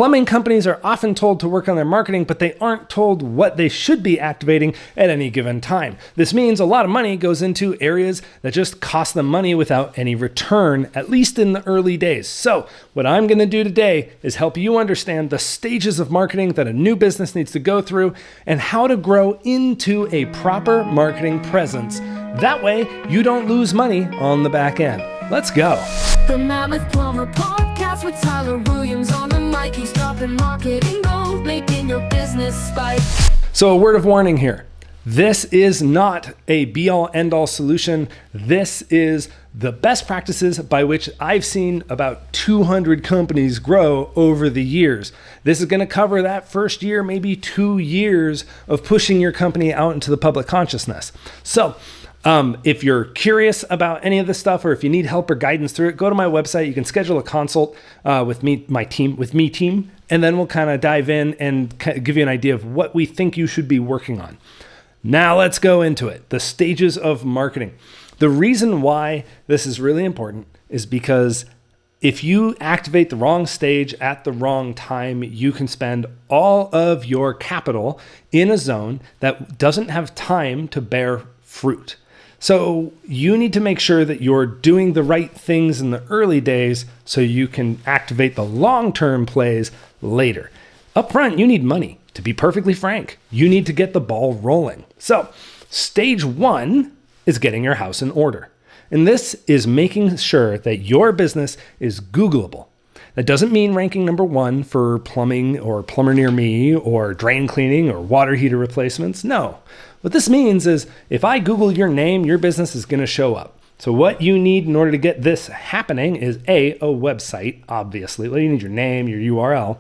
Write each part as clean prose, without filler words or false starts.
Plumbing companies are often told to work on their marketing, but they aren't told what they should be activating at any given time. This means a lot of money goes into areas that just cost them money without any return, at least in the early days. So what I'm going to do today is help you understand the stages of marketing that a new business needs to go through and how to grow into a proper marketing presence. That way, you don't lose money on the back end. Let's go. The Mammoth Plumber Podcast with Tyler Williams on the mic. He's dropping marketing gold, making your business spike. So a word of warning here. This is not a be-all, end-all solution. This is the best practices by which I've seen about 200 companies grow over the years. This is going to cover that first year, maybe 2 years of pushing your company out into the public consciousness. So if you're curious about any of this stuff, or if you need help or guidance through it, go to my website. You can schedule a consult with me, team, and then we'll kind of dive in and give you an idea of what we think you should be working on. Now let's go into it. The stages of marketing. The reason why this is really important is because if you activate the wrong stage at the wrong time, you can spend all of your capital in a zone that doesn't have time to bear fruit. So you need to make sure that you're doing the right things in the early days so you can activate the long-term plays later. Up front, you need money. To be perfectly frank, you need to get the ball rolling. So stage 1 is getting your house in order. And this is making sure that your business is Googleable. That doesn't mean ranking number 1 for plumbing or plumber near me or drain cleaning or water heater replacements. No. What this means is if I Google your name, your business is going to show up. So what you need in order to get this happening is a website, obviously. Well, you need your name, your URL.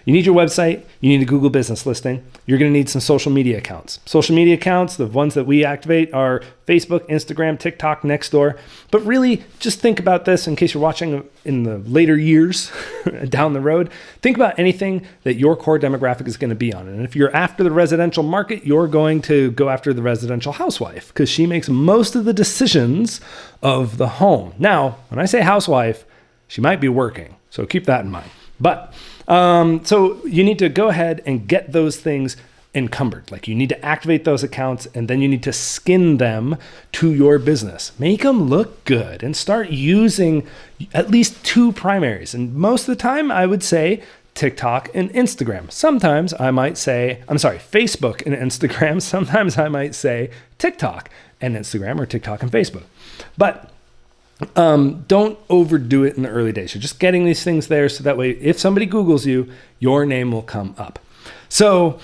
You need your website. You need a Google business listing. You're going to need some social media accounts. Social media accounts, the ones that we activate are Facebook, Instagram, TikTok, Nextdoor. But really, just think about this in case you're watching in the later years down the road. Think about anything that your core demographic is going to be on. And if you're after the residential market, you're going to go after the residential housewife because she makes most of the decisions of the home. Now, when I say housewife, she might be working. So keep that in mind. But so you need to go ahead and get those things encumbered. Like you need to activate those accounts and then you need to skin them to your business. Make them look good and start using at least 2 primaries. And most of the time I would say TikTok and Instagram. Sometimes I might say, Facebook and Instagram. Sometimes I might say TikTok and Instagram or TikTok and Facebook. But don't overdo it in the early days. You're just getting these things there so that way if somebody Googles you, your name will come up. So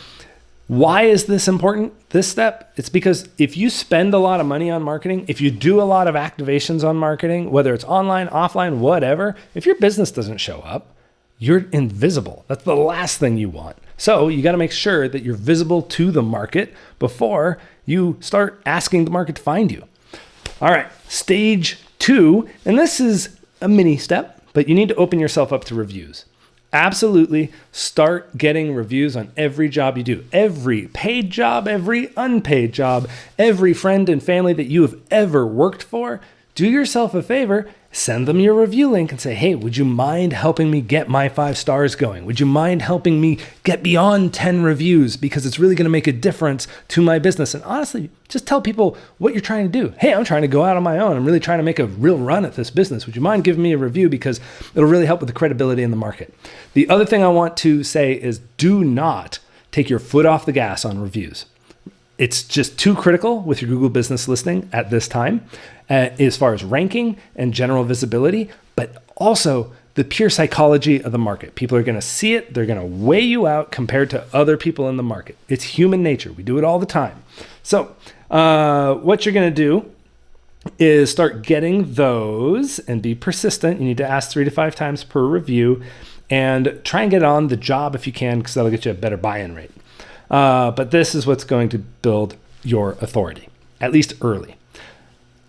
why is this important, this step? It's because if you spend a lot of money on marketing, if you do a lot of activations on marketing, whether it's online, offline, whatever, if your business doesn't show up, you're invisible. That's the last thing you want. So you got to make sure that you're visible to the market before you start asking the market to find you. All right, stage 2, and this is a mini step, but you need to open yourself up to reviews. Absolutely start getting reviews on every job you do. Every paid job, every unpaid job, every friend and family that you have ever worked for, do yourself a favor, send them your review link and say, hey, would you mind helping me get my 5 stars going? Would you mind helping me get beyond 10 reviews? Because it's really going to make a difference to my business. And honestly, just tell people what you're trying to do. Hey, I'm trying to go out on my own. I'm really trying to make a real run at this business. Would you mind giving me a review? Because it'll really help with the credibility in the market. The other thing I want to say is do not take your foot off the gas on reviews. It's just too critical with your Google business listing at this time, as far as ranking and general visibility, but also the pure psychology of the market. People are going to see it. They're going to weigh you out compared to other people in the market. It's human nature. We do it all the time. So what you're going to do is start getting those and be persistent. You need to ask 3 to 5 times per review and try and get on the job if you can, because that'll get you a better buy-in rate. But this is what's going to build your authority, at least early.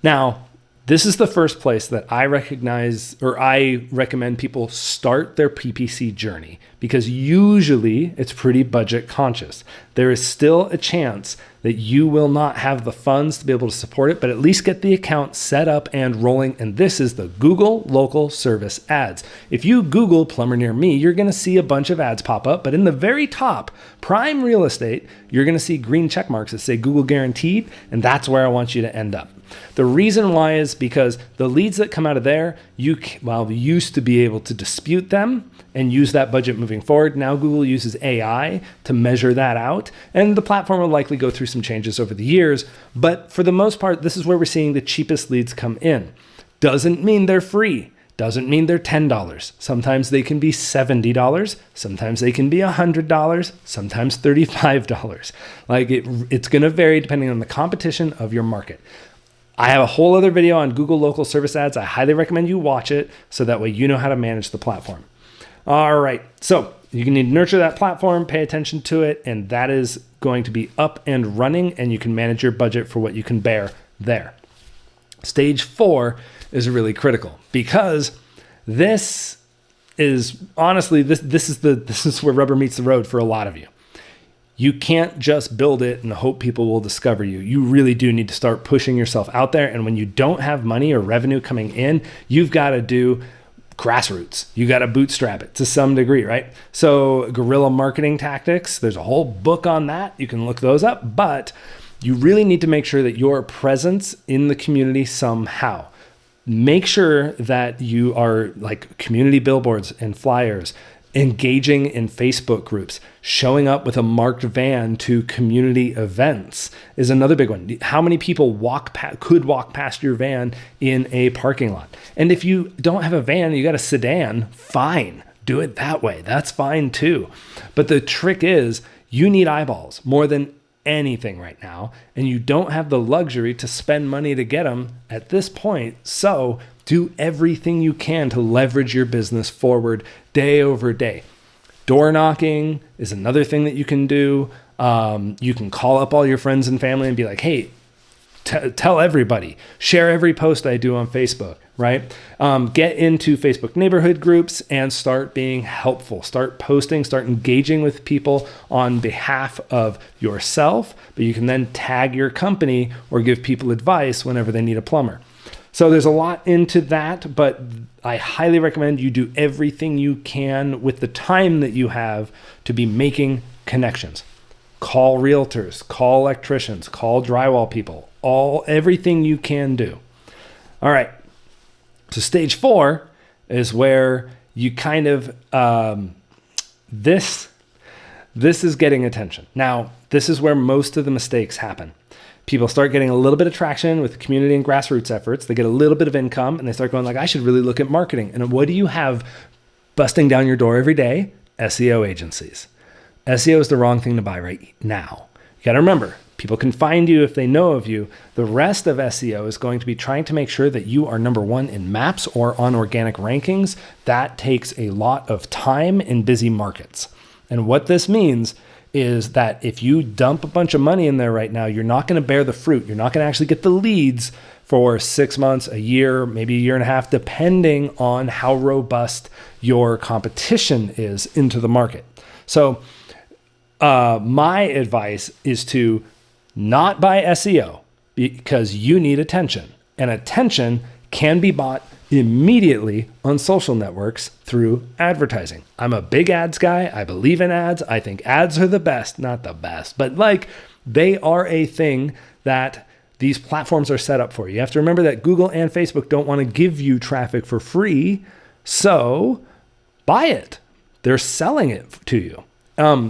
Now, This is the first place that I recommend people start their PPC journey, because usually it's pretty budget conscious. There is still a chance that you will not have the funds to be able to support it, but at least get the account set up and rolling. And this is the Google local service ads. If you Google plumber near me, you're going to see a bunch of ads pop up, but in the very top, prime real estate, you're going to see green check marks that say Google guaranteed, and that's where I want you to end up. The reason why is because the leads that come out of there, you used to be able to dispute them and use that budget moving forward. Now Google uses AI to measure that out, and the platform will likely go through some changes over the years. But for the most part, this is where we're seeing the cheapest leads come in. Doesn't mean they're free. Doesn't mean they're $10. Sometimes they can be $70. Sometimes they can be $100. Sometimes $35. It's going to vary depending on the competition of your market. I have a whole other video on Google local service ads. I highly recommend you watch it so that way you know how to manage the platform. All right, so you need to nurture that platform, pay attention to it, and that is going to be up and running, and you can manage your budget for what you can bear there. Stage 4 is really critical, because this is honestly, this is where rubber meets the road for a lot of you. You can't just build it and hope people will discover you. You really do need to start pushing yourself out there. And when you don't have money or revenue coming in, you've got to do grassroots. You got to bootstrap it to some degree, right? So guerrilla marketing tactics, there's a whole book on that. You can look those up, but you really need to make sure that your presence in the community somehow. Make sure that you are like community billboards and flyers, engaging in Facebook groups, showing up with a marked van to community events is another big one. How many people could walk past your van in a parking lot? And if you don't have a van, you got a sedan, fine. Do it that way. That's fine too. But the trick is you need eyeballs more than anything right now, and you don't have the luxury to spend money to get them at this point. So do everything you can to leverage your business forward day over day. Door knocking is another thing that you can do. You can call up all your friends and family and be like, hey, tell everybody, share every post I do on Facebook, right? Get into Facebook neighborhood groups and start being helpful. Start posting, start engaging with people on behalf of yourself, but you can then tag your company or give people advice whenever they need a plumber. So there's a lot into that, but I highly recommend you do everything you can with the time that you have to be making connections. Call realtors, call electricians, call drywall people, everything you can do. All right. So stage 4 is where you kind of, this is getting attention. Now, this is where most of the mistakes happen. People start getting a little bit of traction with community and grassroots efforts. They get a little bit of income and they start going like, I should really look at marketing. And what do you have busting down your door every day? SEO agencies. SEO is the wrong thing to buy right now. You got to remember, people can find you if they know of you. The rest of SEO is going to be trying to make sure that you are number 1 in maps or on organic rankings. That takes a lot of time in busy markets. And what this means is that if you dump a bunch of money in there right now, you're not going to bear the fruit. You're not going to actually get the leads for 6 months, a year, maybe a year and a half, depending on how robust your competition is into the market. So my advice is to not buy SEO because you need attention, and attention can be bought immediately on social networks through advertising. I'm a big ads guy. I believe in ads. I think ads are the best, not the best, but they are a thing that these platforms are set up for. You have to remember that Google and Facebook don't want to give you traffic for free. So buy it. They're selling it to you.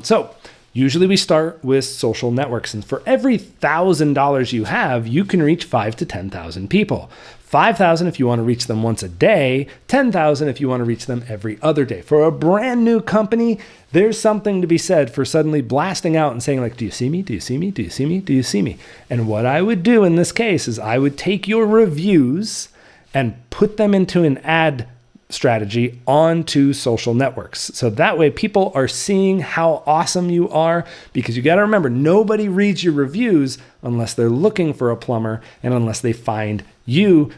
So usually we start with social networks, and for every $1,000 you have, you can reach 5,000 to 10,000 people. 5,000 if you want to reach them once a day, 10,000 if you want to reach them every other day. For a brand new company, there's something to be said for suddenly blasting out and saying like, do you see me? Do you see me? Do you see me? Do you see me? And what I would do in this case is I would take your reviews and put them into an ad strategy onto social networks. So that way people are seeing how awesome you are, because you got to remember, nobody reads your reviews unless they're looking for a plumber and unless they find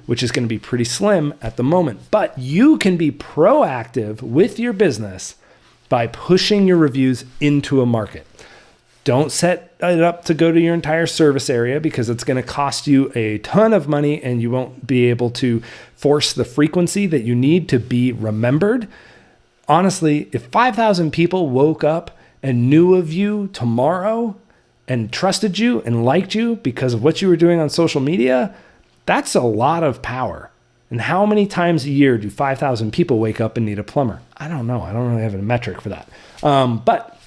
which is going to be pretty slim at the moment. But you can be proactive with your business by pushing your reviews into a market. Don't set it up to go to your entire service area because it's going to cost you a ton of money and you won't be able to force the frequency that you need to be remembered. Honestly, if 5,000 people woke up and knew of you tomorrow and trusted you and liked you because of what you were doing on social media, that's a lot of power. And how many times a year do 5,000 people wake up and need a plumber? I don't know. I don't really have a metric for that. But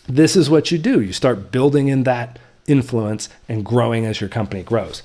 this is what you do. You start building in that influence and growing as your company grows.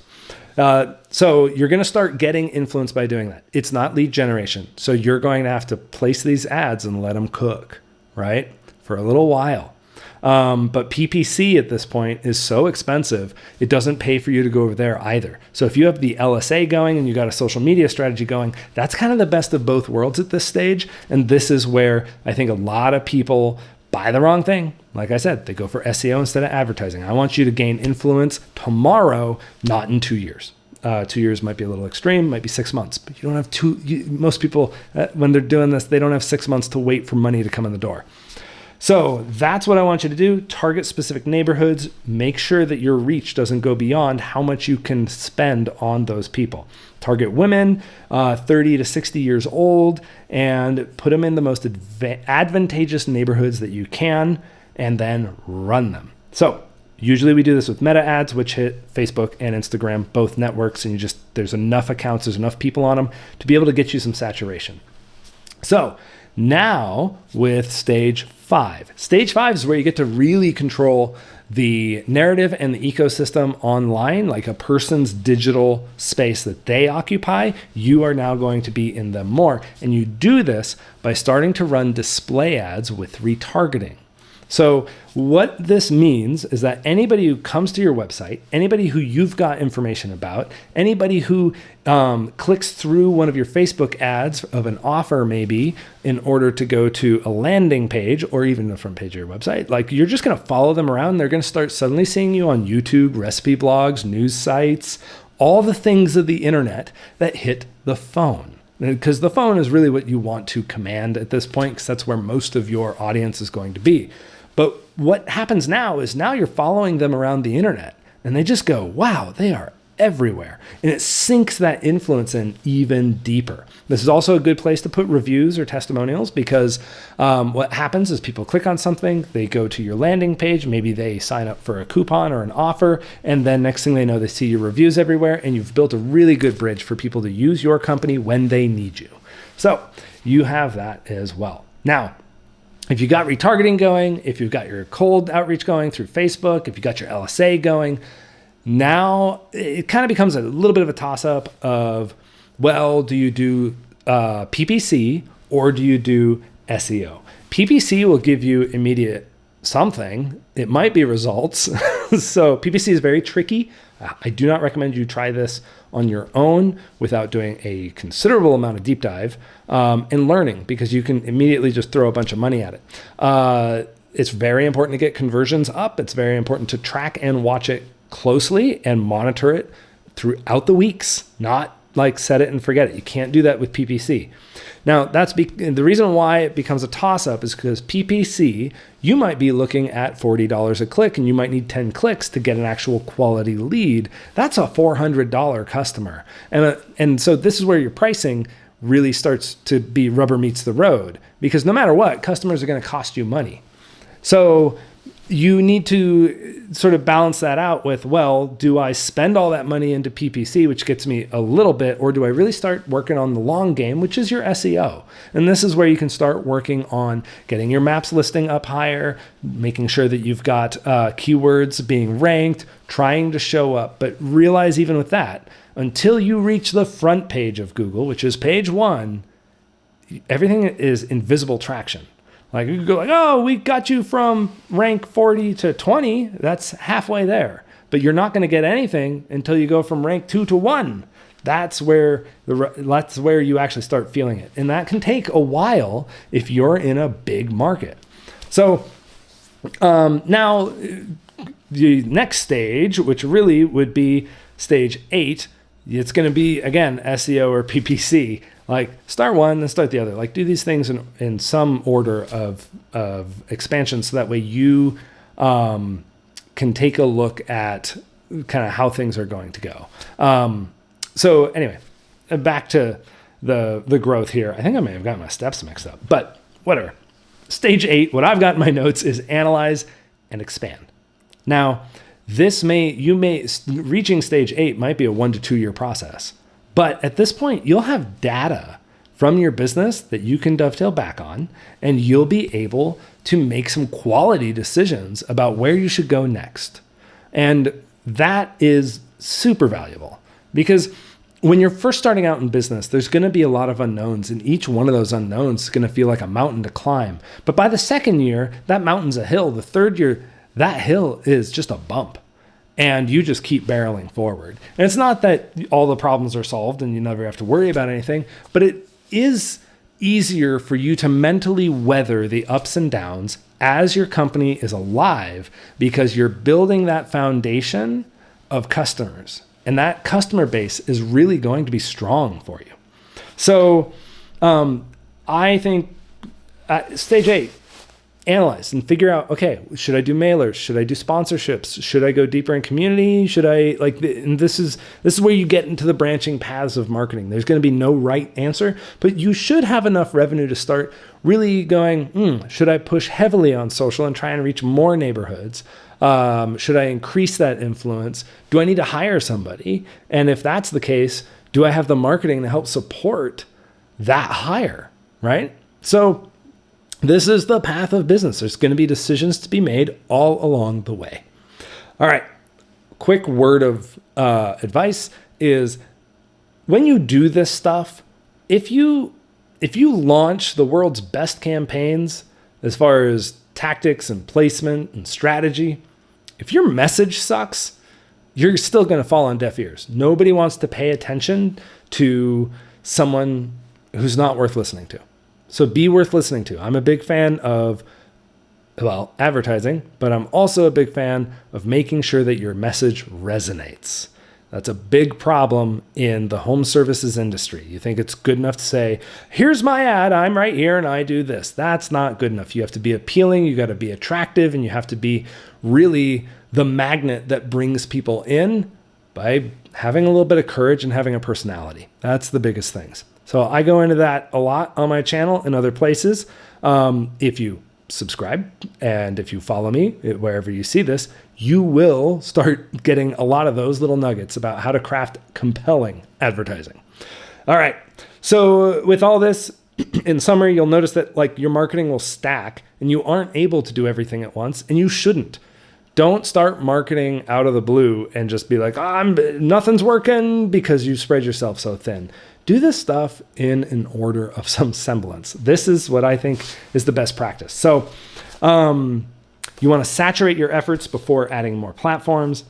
So you're going to start getting influence by doing that. It's not lead generation. So you're going to have to place these ads and let them cook, right? For a little while. But PPC at this point is so expensive, it doesn't pay for you to go over there either. So if you have the LSA going and you got a social media strategy going, that's kind of the best of both worlds at this stage. And this is where I think a lot of people buy the wrong thing. Like I said, they go for SEO instead of advertising. I want you to gain influence tomorrow, not in 2 years. 2 years might be a little extreme, might be 6 months, but you don't have most people, when they're doing this, they don't have 6 months to wait for money to come in the door. So that's what I want you to do. Target specific neighborhoods. Make sure that your reach doesn't go beyond how much you can spend on those people. Target women, 30 to 60 years old, and put them in the most advantageous neighborhoods that you can, and then run them. So usually we do this with meta ads, which hit Facebook and Instagram, both networks, and there's enough accounts, there's enough people on them to be able to get you some saturation. So now with stage 5. Stage 5 is where you get to really control the narrative and the ecosystem online, like a person's digital space that they occupy. You are now going to be in them more. And you do this by starting to run display ads with retargeting. So what this means is that anybody who comes to your website, anybody who you've got information about, anybody who clicks through one of your Facebook ads of an offer maybe in order to go to a landing page or even the front page of your website, like you're just going to follow them around. They're going to start suddenly seeing you on YouTube, recipe blogs, news sites, all the things of the internet that hit the phone. Because the phone is really what you want to command at this point, because that's where most of your audience is going to be. But what happens now is now you're following them around the internet and they just go, wow, they are everywhere. And it sinks that influence in even deeper. This is also a good place to put reviews or testimonials because what happens is people click on something, they go to your landing page, maybe they sign up for a coupon or an offer, and then next thing they know, they see your reviews everywhere and you've built a really good bridge for people to use your company when they need you. So you have that as well. Now, if you got retargeting going, if you've got your cold outreach going through Facebook, if you got your LSA going, now it kind of becomes a little bit of a toss-up of, well, do you do PPC or do you do SEO? PPC will give you immediate something. It might be results. So PPC is very tricky. I do not recommend you try this on your own without doing a considerable amount of deep dive and learning, because you can immediately just throw a bunch of money at it. It's very important to get conversions up. It's very important to track and watch it closely and monitor it throughout the weeks, not like set it and forget it. You can't do that with PPC. Now, the reason why it becomes a toss-up is because PPC, you might be looking at $40 a click and you might need 10 clicks to get an actual quality lead. That's a $400 customer. And so this is where your pricing really starts to be rubber meets the road, because no matter what, customers are going to cost you money. So you need to sort of balance that out with, well, do I spend all that money into PPC, which gets me a little bit, or do I really start working on the long game, which is your SEO? And this is where you can start working on getting your maps listing up higher, making sure that you've got keywords being ranked, trying to show up. But realize even with that, until you reach the front page of Google, which is page 1, everything is invisible traction. Like you could go like, oh, we got you from rank 40 to 20. That's halfway there. But you're not going to get anything until you go from rank 2 to 1. That's where you actually start feeling it. And that can take a while if you're in a big market. So now the next stage, which really would be stage 8, it's going to be, again, SEO or PPC. Like start one, then start the other. Like do these things in some order of expansion, so that way you can take a look at kind of how things are going to go. So anyway, back to the growth here. I think I may have gotten my steps mixed up, but whatever. Stage 8, what I've got in my notes is analyze and expand. Now, reaching stage 8 might be a 1 to 2 year process, but at this point, you'll have data from your business that you can dovetail back on, and you'll be able to make some quality decisions about where you should go next. And that is super valuable, because when you're first starting out in business, there's going to be a lot of unknowns, and each one of those unknowns is going to feel like a mountain to climb. But by the second year, that mountain's a hill. The third year, that hill is just a bump, and you just keep barreling forward. And it's not that all the problems are solved and you never have to worry about anything, but it is easier for you to mentally weather the ups and downs as your company is alive, because you're building that foundation of customers, and that customer base is really going to be strong for you. So I think stage 8, analyze and figure out, okay, should I do mailers? Should I do sponsorships? Should I go deeper in community? Should I and this is where you get into the branching paths of marketing. There's going to be no right answer, but you should have enough revenue to start really going, should I push heavily on social and try and reach more neighborhoods? Should I increase that influence? Do I need to hire somebody? And if that's the case, do I have the marketing to help support that hire, right? So this is the path of business. There's going to be decisions to be made all along the way. All right. Quick word of advice is, when you do this stuff, if you launch the world's best campaigns as far as tactics and placement and strategy, if your message sucks, you're still going to fall on deaf ears. Nobody wants to pay attention to someone who's not worth listening to. So be worth listening to. I'm a big fan of, advertising, but I'm also a big fan of making sure that your message resonates. That's a big problem in the home services industry. You think it's good enough to say, here's my ad, I'm right here and I do this. That's not good enough. You have to be appealing, you got to be attractive, and you have to be really the magnet that brings people in by having a little bit of courage and having a personality. That's the biggest things. So I go into that a lot on my channel and other places. If you subscribe and if you follow me wherever you see this, you will start getting a lot of those little nuggets about how to craft compelling advertising. All right. So with all this, in summary, you'll notice that your marketing will stack and you aren't able to do everything at once, and you shouldn't. Don't start marketing out of the blue and just be like, nothing's working, because you spread yourself so thin. Do this stuff in an order of some semblance. This is what I think is the best practice. So you want to saturate your efforts before adding more platforms.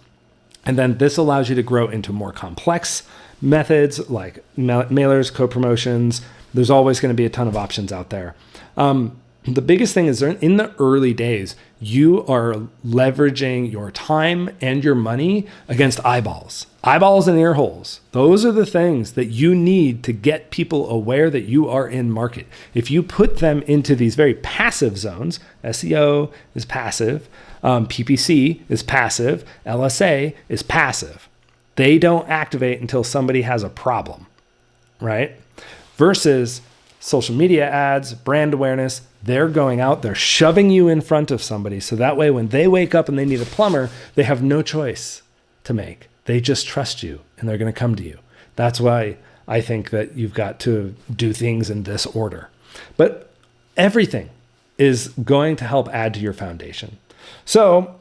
And then this allows you to grow into more complex methods like mailers, co-promotions. There's always going to be a ton of options out there. The biggest thing is, in the early days, you are leveraging your time and your money against eyeballs and ear holes. Those are the things that you need to get people aware that you are in market. If you put them into these very passive zones, SEO is passive, PPC is passive, LSA is passive. They don't activate until somebody has a problem, right? Versus social media ads, brand awareness, they're going out, they're shoving you in front of somebody. So that way, when they wake up and they need a plumber, they have no choice to make. They just trust you and they're going to come to you. That's why I think that you've got to do things in this order. But everything is going to help add to your foundation. So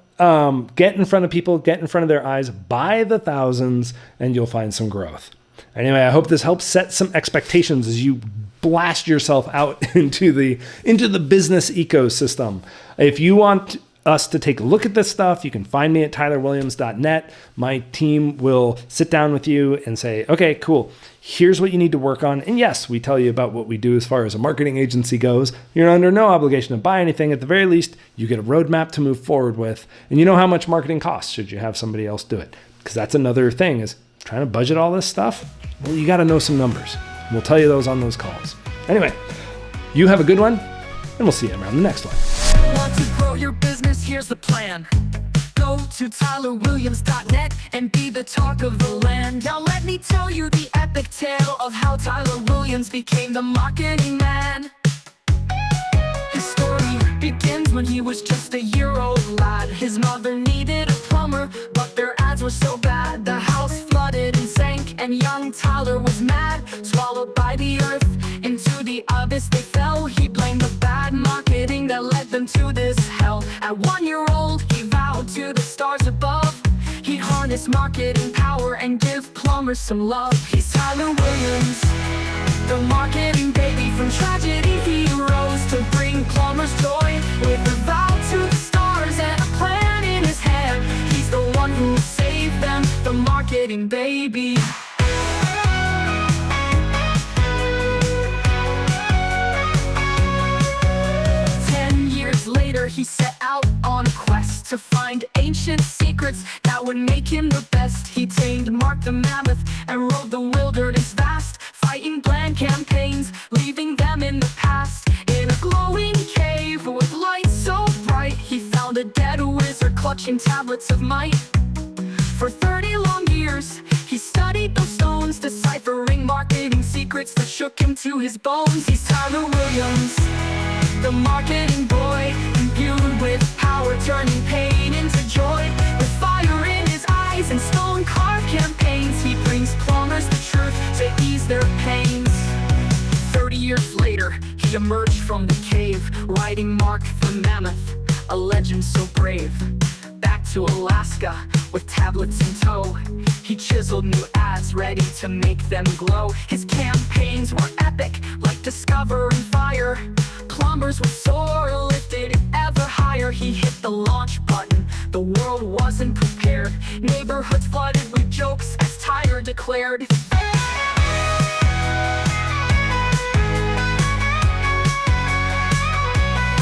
get in front of people, get in front of their eyes by the thousands, and you'll find some growth. Anyway, I hope this helps set some expectations as you blast yourself out into the business ecosystem. If you want us to take a look at this stuff, you can find me at tylerwilliams.net. My team will sit down with you and say, okay, cool, here's what you need to work on. And yes, we tell you about what we do as far as a marketing agency goes. You're under no obligation to buy anything. At the very least, you get a roadmap to move forward with, and you know how much marketing costs should you have somebody else do it. Because that's another thing is, Trying to budget all this stuff? Well, you got to know some numbers. We'll tell you those on those calls. Anyway, you have a good one, and we'll see you around the next one. Want to grow your business? Here's the plan. Go to TylerWilliams.net and be the talk of the land. Now let me tell you the epic tale of how Tyler Williams became the marketing man. His story begins when he was just a year-old lad. His mother needed a plumber, but their ads were so bad. The house flooded and sank, and young Tyler was mad. Swallowed by the earth, into the abyss they fell. He blamed the bad marketing that led them to this hell. At 1 year old, he vowed to the stars above he'd harness marketing power and give plumbers some love. He's Tyler Williams, the marketing baby. From tragedy he rose to bring plumbers joy. With a vow to the stars and a plan in his hand, he's the one who saved them, the marketing baby. 10 years later, he set out on a quest to find ancient secrets that would make him the best. He tamed Mark the Mammoth and rode the wilderness vast, fighting bland campaigns, leaving them in the past. In a glowing cave with lights so bright, he found a dead wizard clutching tablets of might. For 30 long years, he studied those stones, deciphering marketing secrets that shook him to his bones. He's Tyler Williams, the marketing boy, imbued with power, turning pain into joy. With fire in his eyes and stone-carved campaigns, he brings plumbers the truth to ease their pains. 30 years later, he emerged from the cave, riding Mark the Mammoth, a legend so brave. Back to Alaska with tablets in tow, he chiseled new ads ready to make them glow. His campaigns were epic, like discovering fire. Plumbers were sore, lifted ever higher. He hit the launch button, the world wasn't prepared. Neighborhoods flooded with jokes as Tyler declared.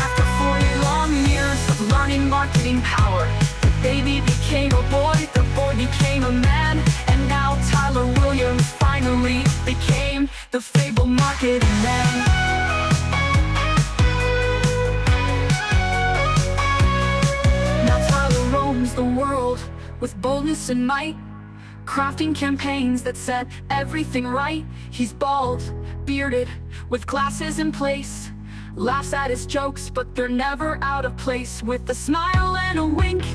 After 40 long years of learning marketing power, the baby became a boy, the boy became a man. And now Tyler Williams finally became the Fable marketing man. The world with boldness and might, crafting campaigns that set everything right. He's bald, bearded, with glasses in place, laughs at his jokes, but they're never out of place. With a smile and a wink,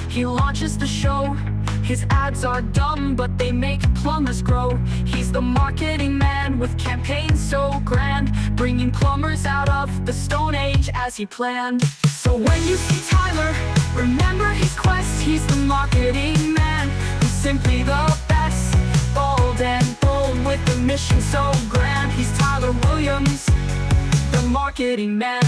he launches the show. His ads are dumb, but they make plumbers grow. He's the marketing man with campaigns so grand, bringing plumbers out of the Stone Age as he planned. So when you see Tyler, remember his quest. He's the marketing man who's simply the best. Bold and bold with a mission so grand. He's Tyler Williams, the marketing man.